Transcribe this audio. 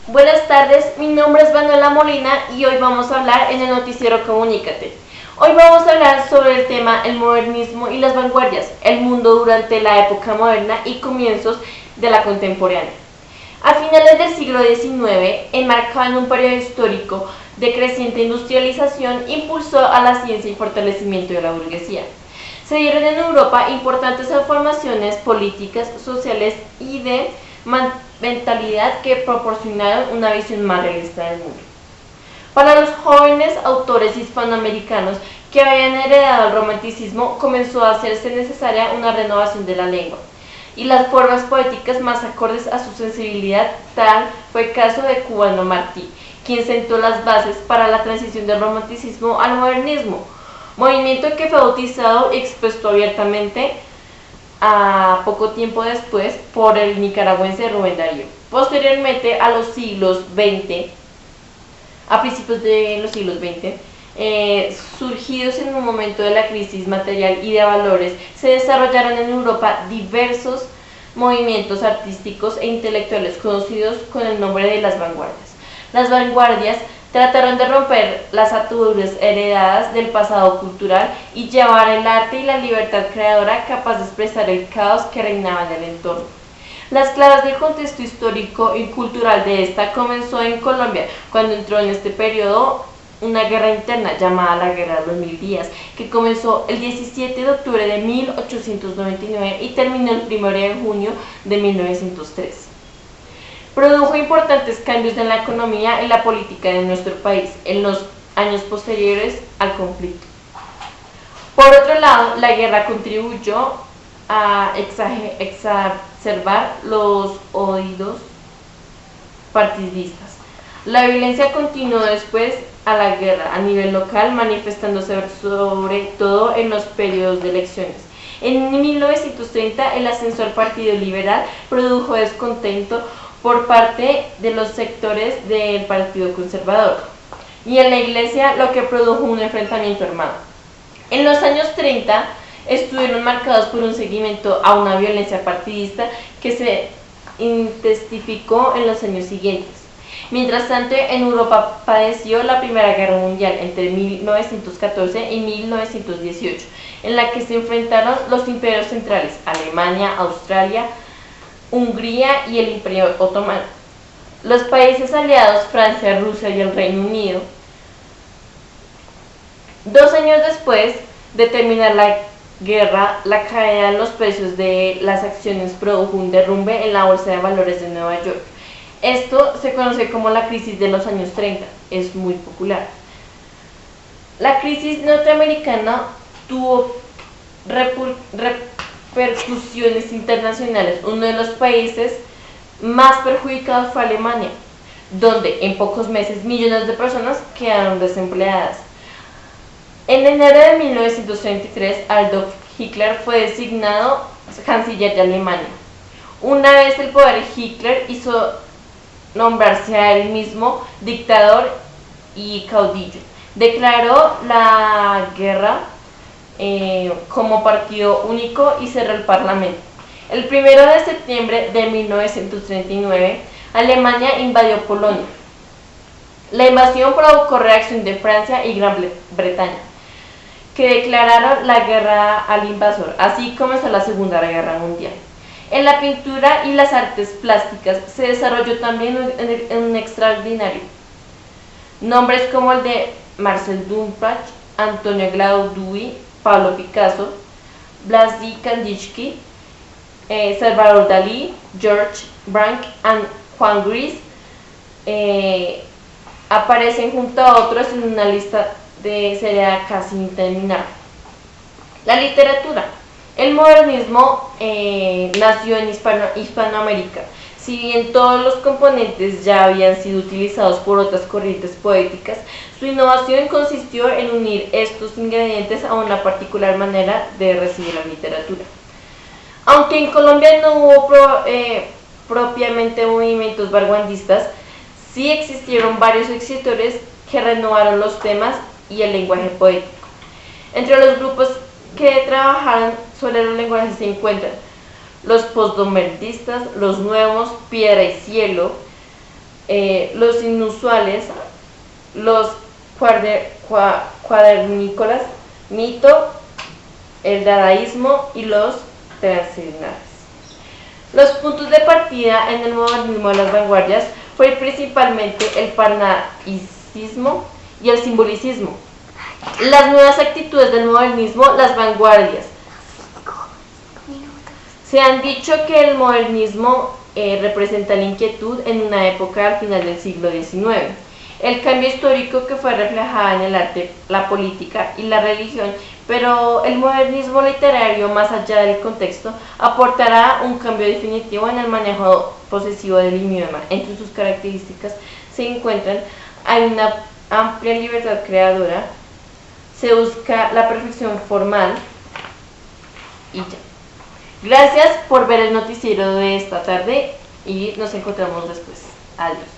Buenas tardes, mi nombre es Manuela Molina y hoy vamos a hablar en el noticiero Comunícate. Hoy vamos a hablar sobre el tema el modernismo y las vanguardias, el mundo durante la época moderna y comienzos de la contemporánea. A finales del siglo XIX, enmarcado en un periodo histórico de creciente industrialización, impulsó a la ciencia y fortalecimiento de la burguesía. Se dieron en Europa importantes transformaciones políticas, sociales y de mentalidad que proporcionaron una visión más realista del mundo. Para los jóvenes autores hispanoamericanos que habían heredado el romanticismo, comenzó a hacerse necesaria una renovación de la lengua y las formas poéticas más acordes a su sensibilidad. Tal fue el caso de Cubano Martí, quien sentó las bases para la transición del romanticismo al modernismo, movimiento que fue bautizado y expuesto abiertamente a poco tiempo después por el nicaragüense Rubén Darío. Posteriormente, a principios de los siglos XX, surgidos en un momento de la crisis material y de valores, se desarrollaron en Europa diversos movimientos artísticos e intelectuales conocidos con el nombre de las vanguardias. Las vanguardias trataron de romper las ataduras heredadas del pasado cultural y llevar el arte y la libertad creadora capaz de expresar el caos que reinaba en el entorno. Las claves del contexto histórico y cultural de esta comenzó en Colombia, cuando entró en este periodo una guerra interna llamada la Guerra de los Mil Días, que comenzó el 17 de octubre de 1899 y terminó el 1 de junio de 1903. Produjo importantes cambios en la economía y la política de nuestro país en los años posteriores al conflicto. Por otro lado, la guerra contribuyó a exacerbar los odios partidistas. La violencia continuó después a la guerra a nivel local, manifestándose sobre todo en los periodos de elecciones. En 1930, el ascenso al Partido Liberal produjo descontento por parte de los sectores del Partido Conservador y en la Iglesia, lo que produjo un enfrentamiento armado. En los años 30 estuvieron marcados por un seguimiento a una violencia partidista que se intensificó en los años siguientes. Mientras tanto, en Europa padeció la Primera Guerra Mundial entre 1914 y 1918, en la que se enfrentaron los imperios centrales, Alemania, Austria, Hungría y el Imperio Otomano. Los países aliados, Francia, Rusia y el Reino Unido, 2 años después de terminar la guerra, la caída en los precios de las acciones produjo un derrumbe en la bolsa de valores de Nueva York. Esto se conoce como la crisis de los años 30, es muy popular. La crisis norteamericana tuvo repercusiones internacionales. Uno de los países más perjudicados fue Alemania, donde en pocos meses millones de personas quedaron desempleadas. En enero de 1933, Adolf Hitler fue designado canciller de Alemania. Una vez el poder, Hitler hizo nombrarse a él mismo dictador y caudillo. Declaró la guerra como partido único y cerró el parlamento. El 1 de septiembre de 1939, Alemania invadió Polonia. La invasión provocó reacción de Francia y Gran Bretaña, que declararon la guerra al invasor. Así comenzó la Segunda Guerra Mundial. En la pintura y las artes plásticas se desarrolló también un extraordinario. Nombres como el de Marcel Duchamp, Antonio Gaudí, Pablo Picasso, Vladimir Kandinsky, Salvador Dalí, George Brandt y Juan Gris aparecen junto a otros en una lista de serie casi interminable. La literatura. El modernismo nació en Hispanoamérica. Si bien todos los componentes ya habían sido utilizados por otras corrientes poéticas, su innovación consistió en unir estos ingredientes a una particular manera de recibir la literatura. Aunque en Colombia no hubo propiamente movimientos vanguardistas, sí existieron varios escritores que renovaron los temas y el lenguaje poético. Entre los grupos que trabajaron sobre los lenguajes se encuentran los postmodernistas, los nuevos, Piedra y Cielo, los inusuales, los cuadernícolas, mito, el dadaísmo y los transicionales. Los puntos de partida en el modernismo de las vanguardias fue principalmente el parnasicismo y el simbolicismo. Las nuevas actitudes del modernismo, las vanguardias. Se han dicho que el modernismo representa la inquietud en una época al final del siglo XIX. El cambio histórico que fue reflejado en el arte, la política y la religión, pero el modernismo literario, más allá del contexto, aportará un cambio definitivo en el manejo posesivo del idioma. Entre sus características se encuentran: hay una amplia libertad creadora, se busca la perfección formal y ya. Gracias por ver el noticiero de esta tarde y nos encontramos después. Adiós.